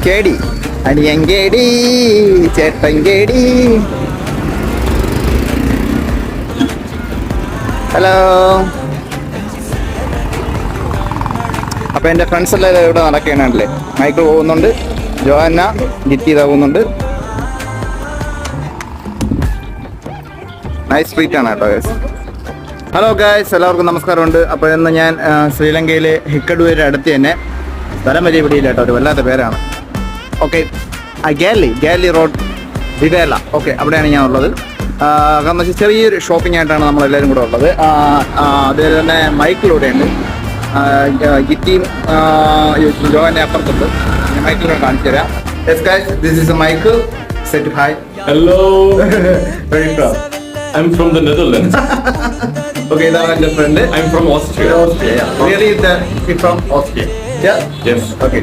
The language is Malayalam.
കേടി അനിയങ്കേടി ചേട്ടങ്കേടി. ഹലോ. അപ്പൊ എന്റെ ഫ്രണ്ട്സ് എല്ലാം ഇവിടെ നടക്കണല്ലേ. മൈക്കിൾ പോകുന്നുണ്ട്, ജോഹന്ന ജിറ്റി ഇതാകുന്നുണ്ട്. നൈസ് സ്ട്രീറ്റ് ആണ് കേട്ടോ ഗൈസ്. ഹലോ ഗൈസ്, എല്ലാവർക്കും നമസ്കാരമുണ്ട്. അപ്പോൾ ഇന്ന് ഞാൻ ശ്രീലങ്കയിലെ ഹിക്കഡുവിൻ്റെ അടുത്ത് തന്നെ, സ്ഥലം വലിയ പിടിയില്ല കേട്ടോ, ഒരു വല്ലാത്ത പേരാണ്. ഓക്കെ, ഗാലി റോഡ് വിവേല. ഓക്കെ, അവിടെയാണ് ഞാൻ ഉള്ളത്. കാരണം വെച്ചാൽ ചെറിയൊരു ഷോപ്പിംഗ് ആയിട്ടാണ് നമ്മളെല്ലാവരും കൂടെ ഉള്ളത്. അതുപോലെ തന്നെ മൈക്കിളിവിടെ ഉണ്ട്, ഗിറ്റിയും ജോഹൻ്റെ അപ്പുറത്തുണ്ട്. ഞാൻ മൈക്കിളിവിടെ കാണിച്ചു തരാം. Yes guys, this is Michael. Set hi. Hello. Where are you from? I'm from the Netherlands. Okay, ഇതാണ് എൻ്റെ front. I'm from Austria. Austria, yeah. Really, you're from Austria? Yeah? Yes. Okay.